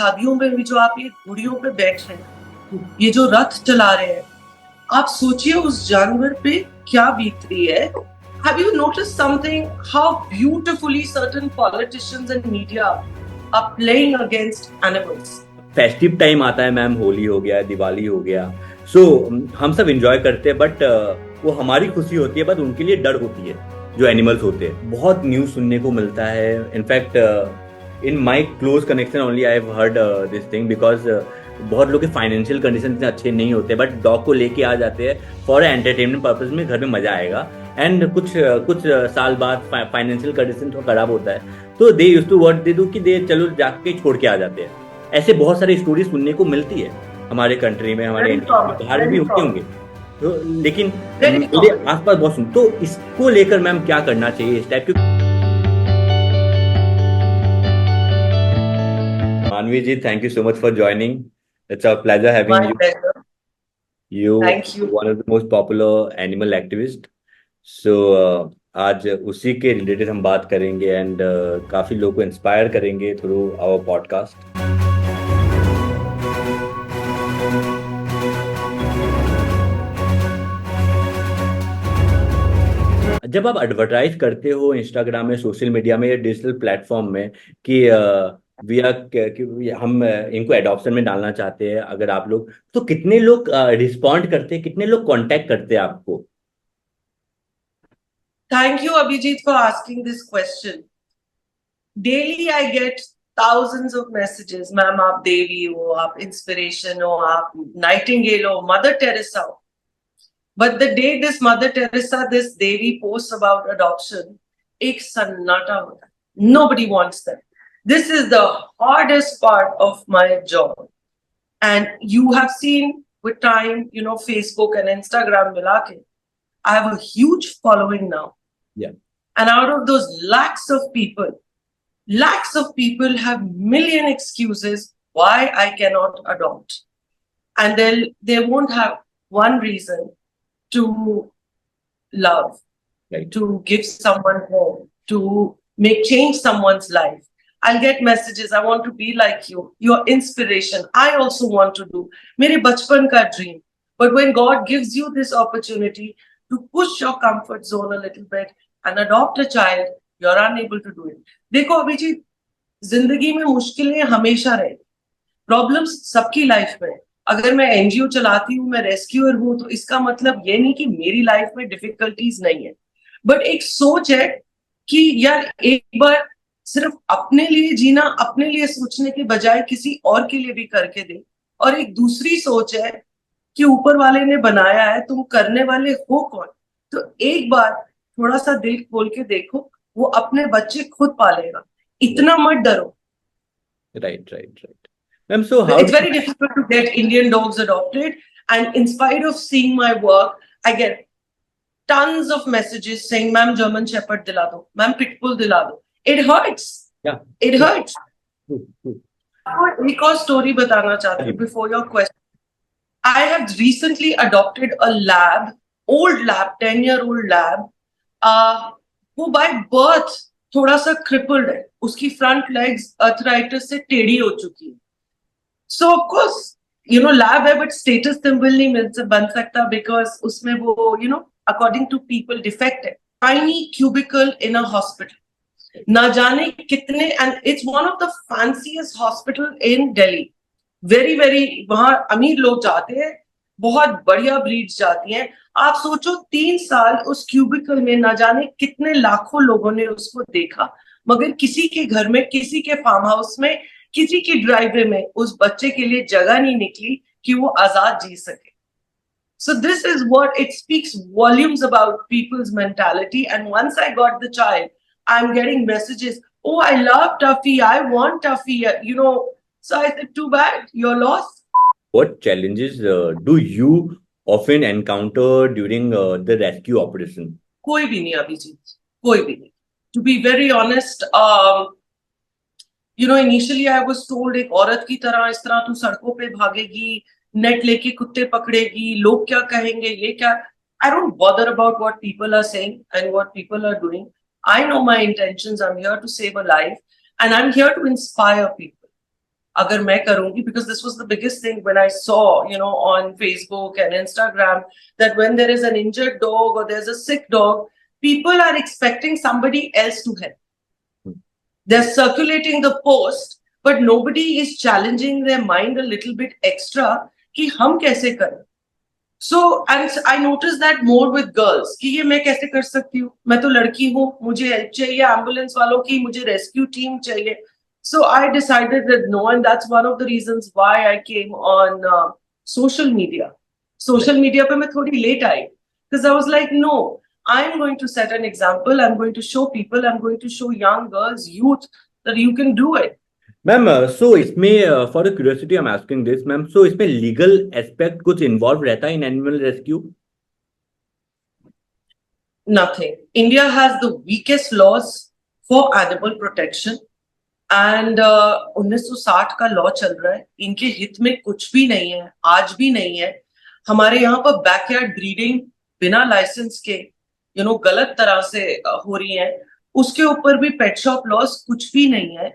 शादियों में भी जो आप ये घोड़ियों पे बैठ रहे हैं, ये जो रथ चला रहे हैं, आप सोचिए उस जानवर पे क्या बीत रही है. Have you noticed something? How beautifully certain politicians and media are playing against animals. Festive time आता है मैम, होली हो गया, दिवाली हो गया, सो हम सब एंजॉय करते हैं, बट वो हमारी खुशी होती है, बट उनके लिए डर होती है जो एनिमल्स होते हैं. बहुत न्यूज सुनने को मिलता है. In fact in my close connection only I have heard this thing, because बहुत लोग के फाइनेंशियल कंडीशन इतने अच्छे नहीं होते, बट डॉग को लेके आ जाते हैं फॉर एंटरटेनमेंट पर्पज में, घर में मजा आएगा. एंड कुछ साल बाद फाइनेंशियल कंडीशन थोड़ा खराब होता है, तो they used to what they do कि दे चलो जाके छोड़ के आ जाते हैं. ऐसे बहुत सारी स्टोरी सुनने को मिलती है हमारे कंट्री में, हमारे बाहर भी होते होंगे, तो लेकिन मेरे आसपास बहुत सुन. तो इसको लेकर मैम क्या करना चाहिए इस टाइप की. Manvi ji, thank you so much for joining. It's a pleasure having you. Thank you. One of the most popular animal activist. So आज उसी के रिलेटेड हम बात करेंगे एंड काफी लोगों को इंस्पायर करेंगे थ्रू आवर पॉडकास्ट. जब आप एडवर्टाइज करते हो इंस्टाग्राम में, सोशल मीडिया में या डिजिटल प्लेटफॉर्म में कि हम इनको एडॉप्शन में डालना चाहते हैं अगर आप लोग, तो कितने लोग रिस्पॉन्ड करते हैं, कितने लोग कांटेक्ट करते हैं आपको? Thank you, Abhijit, for asking this question. Daily I get thousands of messages. Ma'am, आप देवी हो, आप inspiration हो, आप Nightingale हो, Mother Teresa हो. But the day this Mother Teresa, this Devi posts about adoption, एक सन्नाटा होता है. Nobody wants that. This is the hardest part of my job. And you have seen with time, you know, Facebook and Instagram मिला के, I have a huge following now. Yeah. And out of those lakhs of people have million excuses why I cannot adopt. And they won't have one reason to love, Right. to give someone home, to make change someone's life. I'll get messages, I want to be like you, your inspiration. I also want to do. मेरे बचपन का dream. But when God gives you this opportunity to push your comfort zone a little bit and adopt a child, you're unable to do it. देखो अभिजीत, जिंदगी में मुश्किलें हमेशा रहे, problems सबकी लाइफ में. अगर मैं एनजीओ चलाती हूँ, मैं रेस्क्यूअर हूँ, तो इसका मतलब ये नहीं कि मेरी लाइफ में डिफिकल्टीज नहीं है. बट एक सोच है कि यार एक बार सिर्फ अपने लिए जीना, अपने लिए सोचने के बजाय किसी और के लिए भी करके दे. और एक दूसरी सोच है कि ऊपर वाले ने बनाया है, तुम करने वाले हो कौन. तो एक बार थोड़ा सा दिल खोल के देखो, वो अपने बच्चे खुद पालेगा. इतना मत डरो. Right. Ma'am, so how it's very difficult to get Indian dogs adopted, and in spite of seeing my work, I get tons of messages saying, "Ma'am, German Shepherd dila do, ma'am, Pitbull dila do." It hurts. Yeah. It hurts. True. एक और story बताना चाहती हूँ before your question. I have recently adopted a lab, old lab, 10-year-old lab. वो by birth थोड़ा सा crippled है, उसकी front legs arthritis से टेढ़ी हो चुकी है. So of course, you know, lab है but status symbol नहीं बन सकता because उसमें वो, you know, according to people defect है. Tiny cubicle in a hospital. ना जाने कितने, and it's one of the fanciest hospital in Delhi. Very very वहाँ अमीर लोग जाते हैं, बहुत बढ़िया ब्रीड्स जाती हैं. आप सोचो 3 साल उस क्यूबिकल में ना जाने कितने लाखों लोगों ने उसको देखा, मगर किसी के घर में, किसी के फार्म हाउस में, किसी की ड्राइववे में उस बच्चे के लिए जगह नहीं निकली कि वो आजाद जी सके. So this is what it speaks volumes about people's mentality. And once I got the child, I'm getting messages, "Oh, I love Tuffy, I want Tuffy," you know. So I said, too bad, you're lost. What challenges do you often encounter during the rescue operation? कोई भी नहीं अभिजीत, कोई भी नहीं. To be very honest, you know, initially I was told एक औरत की तरह इस तरह तू सड़कों पे भागेगी, नेट लेके कुत्ते पकड़ेगी, लोग क्या कहेंगे, ये क्या. I don't bother about what people are saying and what people are doing. I know my intentions. I'm here to save a life and I'm here to inspire people. अगर मैं करूंगी, because this was the biggest thing when I saw, on Facebook and Instagram, that when there is an injured dog or there's a sick dog, people are expecting somebody else to help. They're circulating the post, but nobody is challenging their mind a little bit extra कि हम कैसे करें. So, and I noticed that more with girls कि ये मैं कैसे कर सकती हूँ, मैं तो लड़की हूँ, मुझे हेल्प चाहिए एम्बुलेंस वालों की, मुझे रेस्क्यू टीम चाहिए. So I decided that no, and that's one of the reasons why I came on social media. Social media पे मैं थोड़ी late I, because I was like, no, I'm going to set an example. I'm going to show people. I'm going to show young girls, youth, that you can do it. Ma'am so इसमें for the curiosity I am asking this ma'am, so इसमें legal aspect कुछ involve रहता है in animal rescue? Nothing. India has the weakest laws for animal protection. And 1960 का law चल रहा है, इनके हित में कुछ भी नहीं है, आज भी नहीं है. हमारे यहाँ पर बैकयार्ड ब्रीडिंग बिना लाइसेंस के गलत तरह से हो रही है, उसके ऊपर भी पेट शॉप लॉज कुछ भी नहीं है.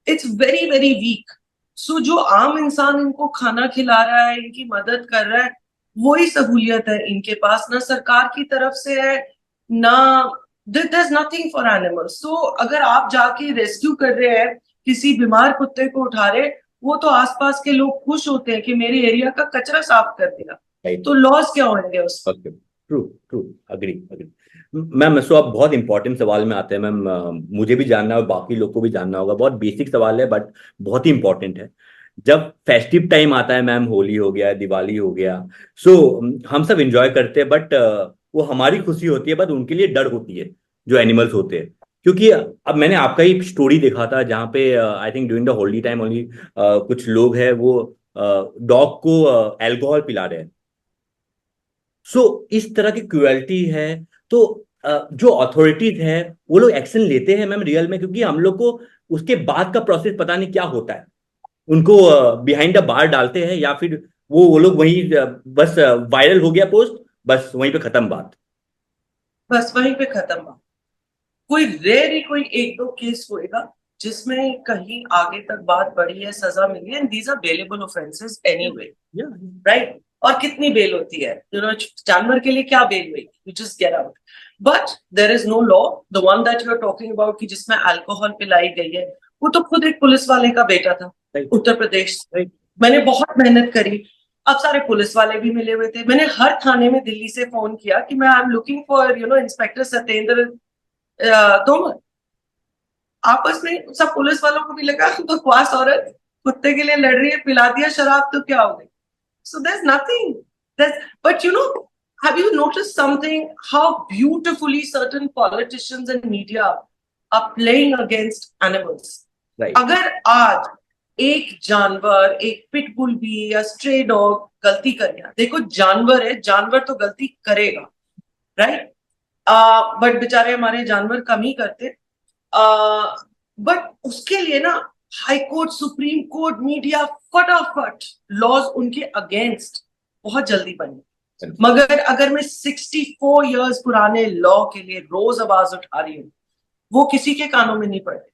It's very very weak. So जो आम इंसान इनको खाना खिला रहा है, इनकी मदद कर रहा है, वही सहूलियत है इनके पास, ना सरकार की तरफ से है, ना there's nothing for animals. So अगर आप जाके रेस्क्यू कर रहे हैं, किसी बीमार कुत्ते को उठा रहे, वो तो आसपास के लोग खुश होते हैं कि मेरे एरिया का कचरा साफ कर दिया. तो लॉस क्या होंगे उसके? True true, agree agree. Ma'am so आप बहुत इंपॉर्टेंट सवाल में आते हैं मैम, मुझे भी जानना है और बाकी लोग को भी जानना होगा. बहुत बेसिक सवाल है बट बहुत ही इंपॉर्टेंट है. जब फेस्टिव टाइम आता है मैम, होली हो गया, दिवाली हो गया, सो हम सब एंजॉय करते हैं बट वो हमारी खुशी होती है, बट उनके लिए डर होती है जो एनिमल्स होते हैं. क्योंकि अब मैंने आपका ही स्टोरी देखा था जहाँ पे I think during the Holi time only कुछ लोग हैं वो डॉग को अल्कोहल पिला रहे हैं. सो इस तरह की क्रुएल्टी है, तो जो अथॉरिटीज है वो लोग एक्शन लेते हैं मैम रियल में? क्योंकि हम लोग को उसके बाद का प्रोसेस पता नहीं क्या होता है. उनको बिहाइंड द बार डालते हैं या फिर वो लोग वहीं बस वायरल हो गया पोस्ट, बस वहीं पे खत्म बात. बस वहीं पे खत्म बात. कोई रेयर ही कोई एक दो केस होएगा जिसमें कहीं आगे तक बात बढ़ी है, सजा मिली है, and these are bailable offences anyway, right? और कितनी बेल होती है? जानवर के लिए क्या बेल हुई? You just get out. But there is no law. The one that you are talking about कि जिसमें अल्कोहल पिलाई गई है, वो तो खुद एक पुलिस वाले का बेटा था, उत्तर प्रदेश. मैंने बहुत मेहनत करी, अब सारे पुलिस वाले भी मिले हुए थे. मैंने हर थाने में दिल्ली से फोन किया कि मैं I am looking for inspector Satyendra Tomar. आपस में सब पुलिस वालों को भी लगा बकवास औरत कुत्ते के लिए लड़ रही है, पिला दिया शराब तो क्या हो गई. So there's nothing. But have you noticed something? How beautifully certain politicians and media are playing against animals. Right. अगर आज एक जानवर, एक पिटबुल भी या स्ट्रे डॉग गलती कर गया, देखो जानवर है, जानवर तो गलती करेगा, राइट? बट बेचारे हमारे जानवर कम ही करते. बट उसके लिए ना high court, supreme court, media फटाफट लॉज उनके अगेंस्ट बहुत जल्दी बने. मगर अगर मैं 64 इयर्स पुराने लॉ के लिए रोज आवाज उठा रही हूं, वो किसी के कानों में नहीं पड़ते.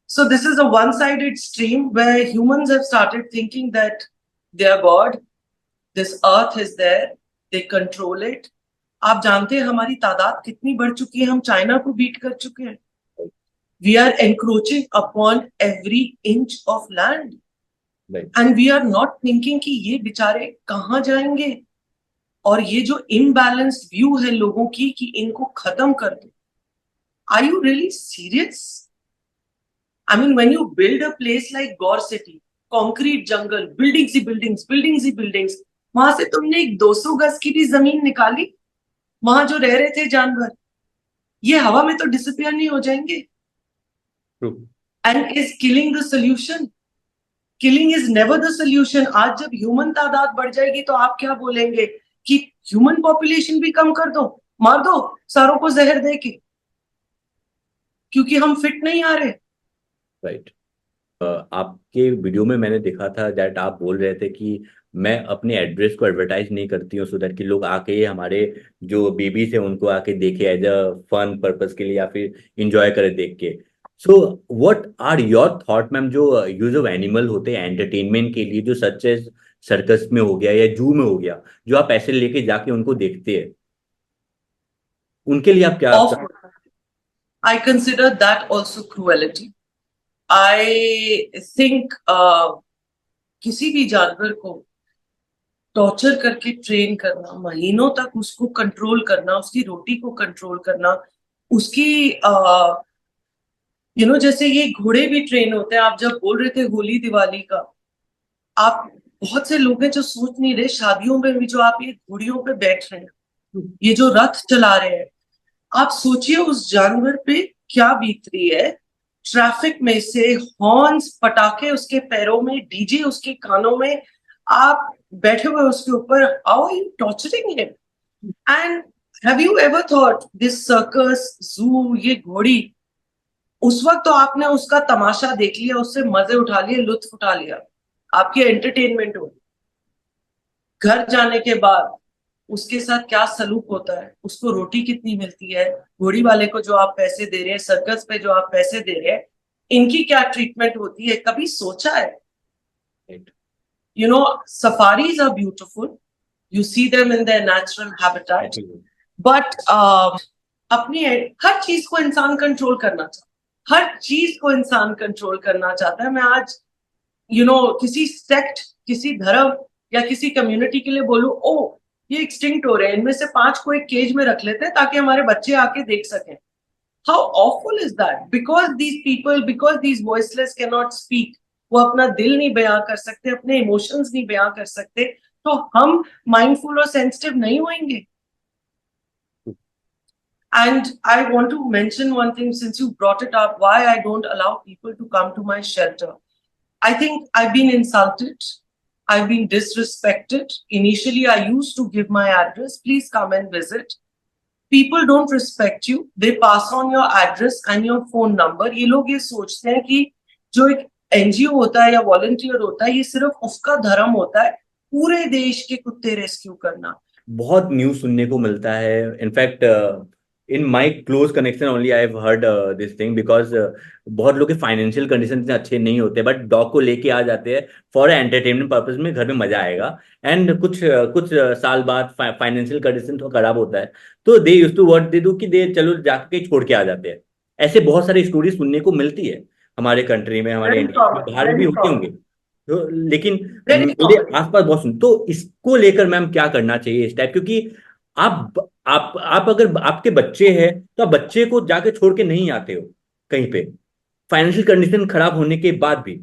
So this is a one-sided stream where humans have started thinking that they are God, this earth is there, they control it. आप जानते हैं हमारी तादाद कितनी बढ़ चुकी है, हम चाइना को बीट कर चुके हैं. We are encroaching upon every inch of land. Right. And we are not thinking कि ये बेचारे कहाँ जाएंगे. और ये जो imbalanced view है लोगों की कि इनको खत्म कर दो. Are you really serious? I mean, when you build a place like Gaur City, concrete jungle, buildings he buildings, buildings he buildings, वहां से तुमने एक 200 गज की भी जमीन निकाली, वहां जो रह रहे थे जानवर, ये हवा में तो डिसअपियर नहीं हो जाएंगे. True. And is killing the solution? Killing is never the solution. आज जब ह्यूमन तादाद बढ़ जाएगी तो आप क्या बोलेंगे कि ह्यूमन पॉपुलेशन भी कम कर दो, मार दो सारों को जहर दे के, क्योंकि हम फिट नहीं आ रहे. राइट. आपके वीडियो में मैंने देखा था दैट आप बोल रहे थे कि मैं अपने एड्रेस को एडवर्टाइज नहीं करती हूँ सो दैट कि लोग आके हमारे जो बेबीज है उनको आके देखे एज अ फन पर्पस के लिए या फिर इंजॉय करे देख के. So what are your thought ma'am, जो यूज ऑफ एनिमल होते हैं एंटरटेनमेंट के लिए, जो सच एज सर्कस में हो गया या जू में हो गया, जो आप पैसे लेके जाके उनको देखते हैं, उनके लिए आप क्या Of I consider that also cruelty. I think किसी भी जानवर को टॉर्चर करके ट्रेन करना, महीनों तक उसको कंट्रोल करना, उसकी रोटी को कंट्रोल करना, उसकी जैसे ये घोड़े भी ट्रेन होते हैं। आप जब बोल रहे थे होली दिवाली का, आप बहुत से लोग हैं जो सोच नहीं रहे, शादियों में भी जो आप ये घोड़ियों पे बैठ रहे हैं, ये जो रथ चला रहे हैं, आप सोचिए उस जानवर पे क्या बीत रही है। ट्रैफिक में से हॉर्न्स, पटाखे उसके पैरों में, डीजे उसके कानों में, आप बैठे हुए उसके ऊपर, how are you torturing him? And have you ever thought this circus, zoo, ये घोड़ी, उस वक्त तो आपने उसका तमाशा देख लिया, उससे मजे उठा लिए, लुत्फ उठा लिया, आपकी एंटरटेनमेंट हो। घर जाने के बाद उसके साथ क्या सलूक होता है, उसको रोटी कितनी मिलती है, घोड़ी वाले को जो आप पैसे दे रहे हैं, सर्कस पे जो आप पैसे दे रहे हैं, इनकी क्या ट्रीटमेंट होती है, कभी सोचा है? Safaris are beautiful, you see them in their natural habitat, but अपनी हर चीज को इंसान कंट्रोल करना चाहता है, हर चीज को इंसान कंट्रोल करना चाहता है। मैं आज किसी सेक्ट, किसी धर्म या किसी कम्युनिटी के लिए बोलूं, ओ ये एक्सटिंक्ट हो रहे हैं, इनमें से 5 को एक केज में रख लेते हैं ताकि हमारे बच्चे आके देख सकें। How awful is that? Because these people, because these voiceless can not speak, वो अपना दिल नहीं बयां कर सकते, अपने इमोशंस नहीं बयां कर सकते, तो हम माइंडफुल और सेंसिटिव नहीं होंगे? And I want to mention one thing, since you brought it up, why I don't allow people to come to my shelter. I think I've been insulted. I've been disrespected. Initially, I used to give my address. Please come and visit. People don't respect you. They pass on your address and your phone number. ये लोग ये सोचते हैं कि जो एक NGO होता है या वॉलंटियर होता है, ये सिर्फ उसका धर्म होता है पूरे देश के कुत्ते रेस्क्यू करना। बहुत न्यूज सुनने को मिलता है। In fact in my close connection only I have heard this thing, because बहुत लोग के फाइनेंशियल कंडीशन इतने अच्छे नहीं होते, बट डॉग को लेके आ जाते हैं फॉर एंटरटेनमेंट पर्पज में, घर में मजा आएगा। एंड कुछ साल बाद फाइनेंशियल कंडीशन थोड़ा खराब होता है, तो they use to what they do कि दे चलो जाके छोड़ के आ जाते हैं। ऐसे बहुत सारी स्टोरी सुनने को मिलती है हमारे कंट्री में, हमारे इंडिया में, बाहर भी होते होंगे तो, लेकिन मेरे आसपास बहुत सुन। तो इसको लेकर मैम क्या करना चाहिए इस टाइप, क्योंकि आप अगर आपके बच्चे हैं तो आप बच्चे को जाके छोड़ के नहीं आते हो कहीं पे, फाइनेंशियल कंडीशन खराब होने के बाद भी।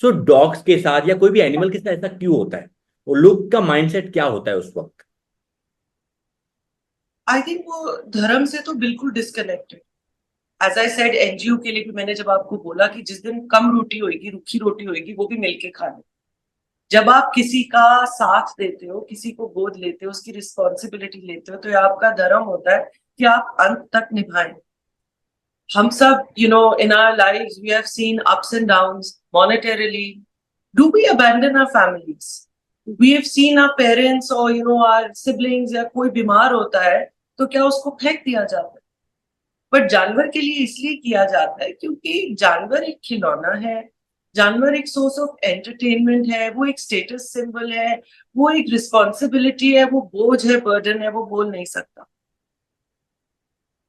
सो डॉग्स के साथ या कोई भी एनिमल के साथ ऐसा क्यों होता है, वो लोग का माइंडसेट क्या होता है उस वक्त? आई थिंक वो धर्म से तो बिल्कुल disconnected. As I said, NGO के लिए भी मैंने जब आपको बोला कि जिस दिन कम रोटी होगी, रूखी रोटी होगी, वो भी मिलके खा लो। जब आप किसी का साथ देते हो, किसी को गोद लेते हो, उसकी रिस्पॉन्सिबिलिटी लेते हो, तो ये आपका धर्म होता है कि आप अंत तक निभाएं। हम सब, in our lives we have seen ups and downs monetarily. Do we abandon our families? We have seen our parents or our siblings, या कोई बीमार होता है तो क्या उसको फेंक दिया जाता है? बट जानवर के लिए इसलिए किया जाता है क्योंकि जानवर एक खिलौना है, जानवर एक सोर्स ऑफ एंटरटेनमेंट है, वो एक स्टेटस सिंबल है, वो एक रिस्पॉन्सिबिलिटी है, वो बोझ है, बर्डन है, वो बोल नहीं सकता।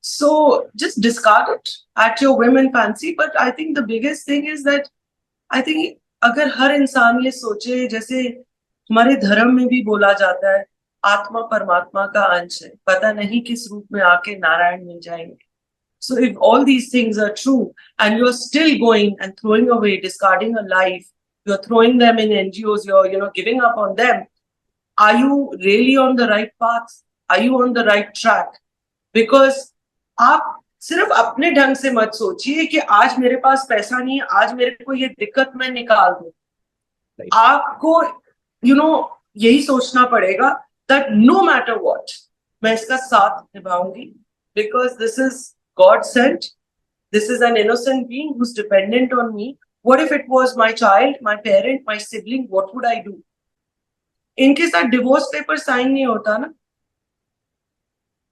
So just discard it at your whim and fancy. But I think the biggest thing is that I think अगर हर इंसान ये सोचे, जैसे हमारे धर्म में भी बोला जाता है, आत्मा परमात्मा का अंश है, पता नहीं किस रूप में आके नारायण मिल जाएंगे। So if all these things are true and you're still going and throwing away, discarding a life, you're throwing them in NGOs, you're giving up on them, are you really on the right path? Are you on the right track? Because आप सिर्फ अपने ढंग से मत सोचिए कि आज मेरे पास पैसा नहीं है, आज मेरे को ये दिक्कत मैं निकाल दूं। आपको यही सोचना पड़ेगा that no matter what, मैं इसका साथ निभाऊंगी, because this is God sent. This is an innocent being who's dependent on me. What if it was my child, my parent, my sibling? What would I do? इनके साथ divorce paper sign नहीं होता ना,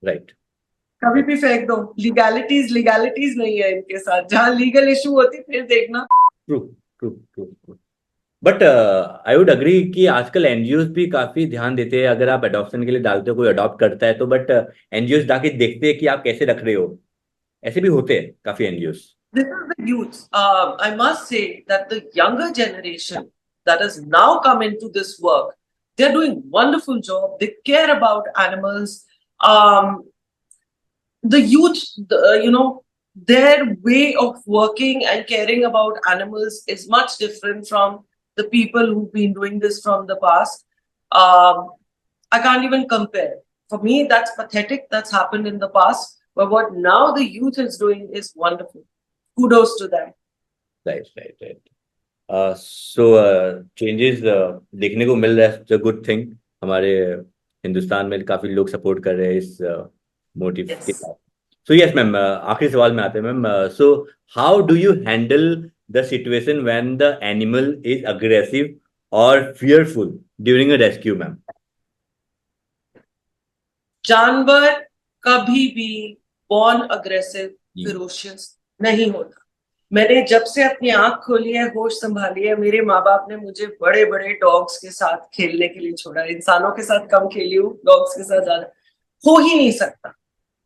right. कभी भी फेंक दो, legalities नहीं है इनके साथ, जहां लीगल इशू होती फिर देखना। True true true true. But I would agree कि आजकल एनजीओज भी काफी ध्यान देते हैं, अगर आप अडॉप्शन के लिए डालते हो, कोई अडॉप्ट करता है तो, बट एनजीओज जाके देखते हैं कि आप कैसे रख रहे हो। ऐसे भी होते हैं काफी NGOs. This is the youth. I must say that the younger generation that has now come into this work, they're doing wonderful job. They care about animals. The youth, their way of working and caring about animals is much different from the people who've been doing this from the past. I can't even compare. For me, that's pathetic. That's happened in the past. But what now the youth is doing is wonderful. Kudos to them. Right right right. So changes देखने को मिल रहा है, it's a good thing. हमारे हिंदुस्तान में काफी लोग support कर रहे हैं इस मोटिव के Yes. साथ। सो यस मैम, आखिरी सवाल में आते हैं ma'am. So how do you handle the situation when the animal is aggressive और fearful during a rescue ma'am? जानवर कभी भी बॉर्न अग्रेसिव फिरोशियस नहीं होता। मैंने जब से अपनी आंख खोली है, होश संभाली है, मेरे माँ बाप ने मुझे बड़े बड़े डॉग्स के साथ खेलने के लिए छोड़ा। इंसानों के साथ कम खेली हूँ, डॉग्स के साथ ज्यादा। हो ही नहीं सकता।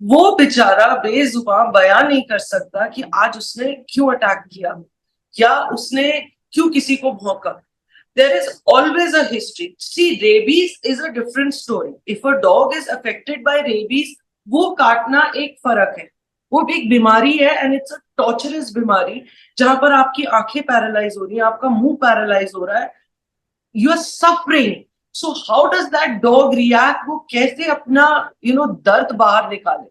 वो बेचारा बेजुबान बयान नहीं कर सकता कि आज उसने क्यों अटैक किया या उसने क्यों किसी को भौंका। There is always a history. See, rabies is a different story. If a dog is affected by rabies, वो काटना एक फर्क है। वो एक बीमारी है and it's a torturous बीमारी, जहां पर आपकी आंखें पैरालाइज हो रही हैं, आपका मुंह पैरालाइज हो रहा है, you are suffering. So how does that dog react? वो कैसे अपना दर्द बाहर निकाले?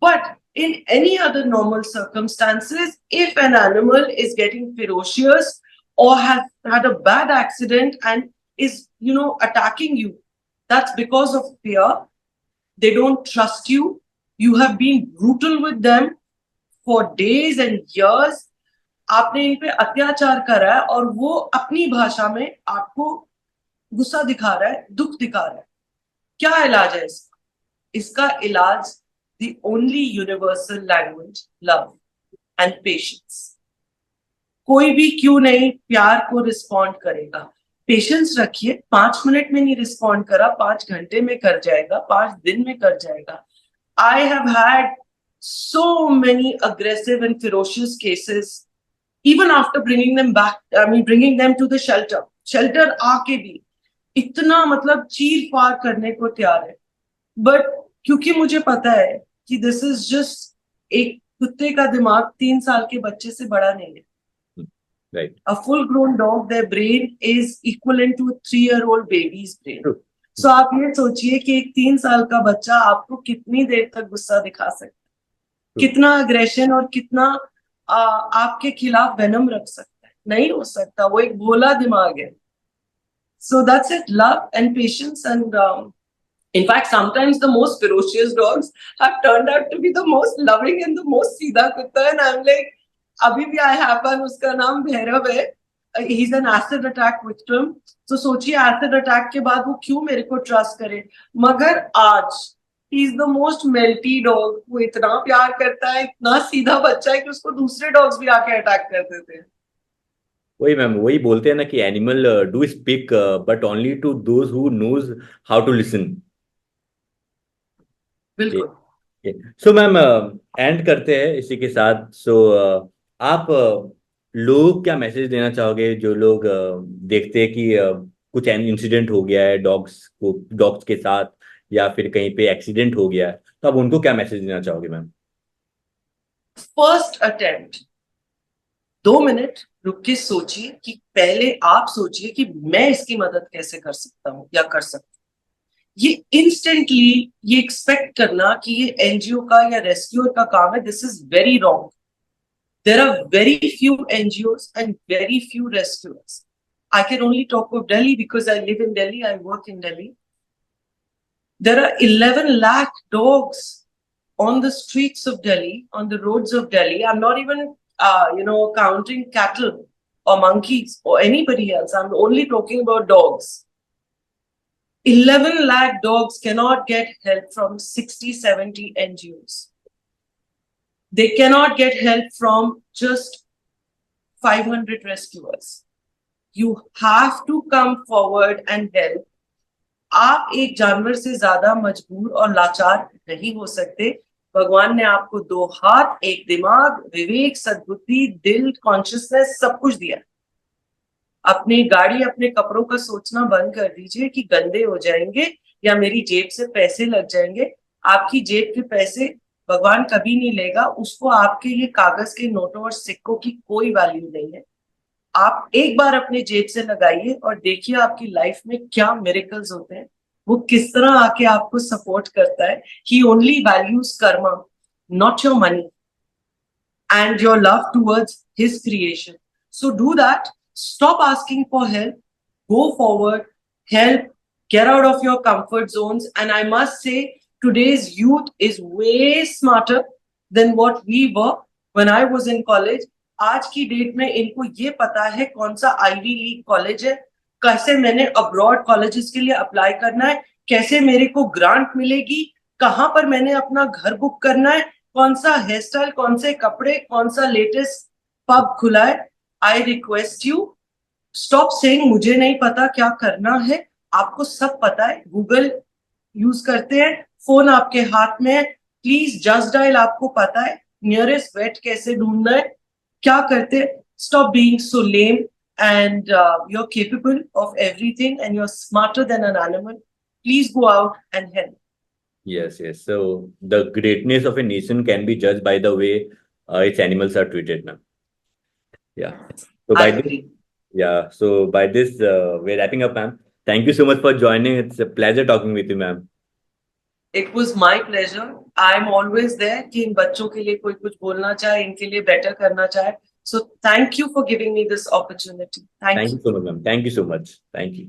But in any other normal circumstances, if an animal is getting ferocious or has had a bad accident and is, attacking you, that's because of fear. They don't trust you. You have been brutal with them for days and years. आपने इन पे अत्याचार करा है और वो अपनी भाषा में आपको गुस्सा दिखा रहा है, दुख दिखा रहा है। क्या इलाज है इसका? इसका इलाज the only universal language, love and patience. कोई भी क्यों नहीं प्यार को रिस्पॉन्ड करेगा। पेशेंस रखिए, 5 मिनट में नहीं रिस्पॉन्ड करा, 5 घंटे में कर जाएगा, 5 दिन में कर जाएगा। I have had so many aggressive and ferocious cases, even after bringing them back, bringing them to the shelter. Shelter आके भी इतना मतलब चीर फाड़ करने को तैयार है, बट क्योंकि मुझे पता है कि दिस इज जस्ट एक कुत्ते का दिमाग 3 साल के बच्चे से बड़ा नहीं है। Right. A full grown dog, their brain is equivalent to a 3-year-old baby's brain. True. So आप ये सोचिए कि एक 3 साल का बच्चा आपको कितनी देर तक गुस्सा दिखा सकता है, कितना अग्रेशन और कितना आपके खिलाफ वेनम रख सकता है। नहीं हो सकता, वो एक भोला दिमाग है। So that's it, love and patience and in fact, sometimes the most ferocious dogs have turned out to be the most loving and the most सीधा कुत्ता। And I'm like, अभी भी I have one, उसका नाम भैरव है। He's an acid attack victim. So सोचिए acid attack के बाद वो क्यों मेरे को ट्रस्ट करे। मगर आज he is the most melty dog. वो इतना प्यार करता है, इतना सीधा बच्चा है कि उसको दूसरे डॉग्स भी आके अटैक कर देते हैं। वही मैम, वही बोलते हैं ना कि animal do speak but only to those who knows how to listen. बिल्कुल। सो मैम, एंड करते हैं इसी के साथ। सो आप लोगों को क्या मैसेज देना चाहोगे जो लोग देखते हैं कि कुछ इंसिडेंट हो गया है डॉग्स के साथ, या फिर कहीं पे एक्सीडेंट हो गया है, तो आप उनको क्या मैसेज देना चाहोगे मैम? फर्स्ट अटेम्प्ट 2 मिनट रुक के सोचिए कि पहले आप सोचिए कि मैं इसकी मदद कैसे कर सकता हूँ या कर सकता हूँ। ये इंस्टेंटली ये एक्सपेक्ट करना कि ये एनजीओ का या रेस्क्यूअर का काम है, this is very wrong. There are very few NGOs and very few rescuers. I can only talk of Delhi because I live in Delhi, I work in Delhi. There are 11 lakh dogs on the streets of Delhi, on the roads of Delhi. I'm not even counting cattle or monkeys or anybody else. I'm only talking about dogs. 11 lakh dogs cannot get help from 60-70 NGOs. They cannot get help from just 500 rescuers. You have to come forward and help. आप एक जानवर से ज्यादा मजबूर और लाचार नहीं हो सकते. भगवान ने आपको 2 हाथ, एक दिमाग, विवेक, सद्बुद्धि, दिल, कॉन्शियसनेस सब कुछ दिया. अपनी गाड़ी, अपने कपड़ों का सोचना बंद कर दीजिए कि गंदे हो जाएंगे या मेरी जेब से पैसे लग जाएंगे. आपकी जेब के पैसे भगवान कभी नहीं लेगा. उसको आपके ये कागज के नोटों और सिक्कों की कोई वैल्यू नहीं है. आप एक बार अपने जेब से लगाइए और देखिए आपकी लाइफ में क्या मिरेकल्स होते हैं. वो किस तरह आके आपको सपोर्ट करता है. He only values karma, not your money and your love towards his creation. So do that. Stop asking for help. Go forward. Help. Get out of your comfort zones. And I must say, today's youth is way smarter than what we were when I was in college. आज की date में इनको ये पता है कौन सा ivy league college है, कैसे मैंने अब्रॉड कॉलेजेस के लिए अप्लाई करना है, कैसे मेरे को ग्रांट मिलेगी, कहाँ पर मैंने अपना घर बुक करना है, कौन सा हेयर स्टाइल, कौन से कपड़े, कौन सा लेटेस्ट पब खुला है. I request you, stop saying मुझे नहीं पता क्या करना है. आपको सब पता है. गूगल यूज करते हैं, फोन आपके हाथ में है. प्लीज जस्ट डायल आपको पता है. नियरेस्ट वेट कैसे ढूंढना है, क्या करते. Stop being so lame and you're capable of everything and you're smarter than an animal. Please go out and help. Yes, yes. So the greatness of a nation can be judged by the way its animals are treated now. Yeah. So I by this, agree. yeah. So by this, we're wrapping up, ma'am. Thank you so much for joining. It's a pleasure talking with you, ma'am. It was my pleasure. I'm always there कि इन बच्चों के लिए कोई कुछ बोलना चाहे, इनके लिए बेटर करना चाहे. So thank you for giving me this opportunity. Thank Thank you. you so much, ma'am. Thank you so much. Thank you.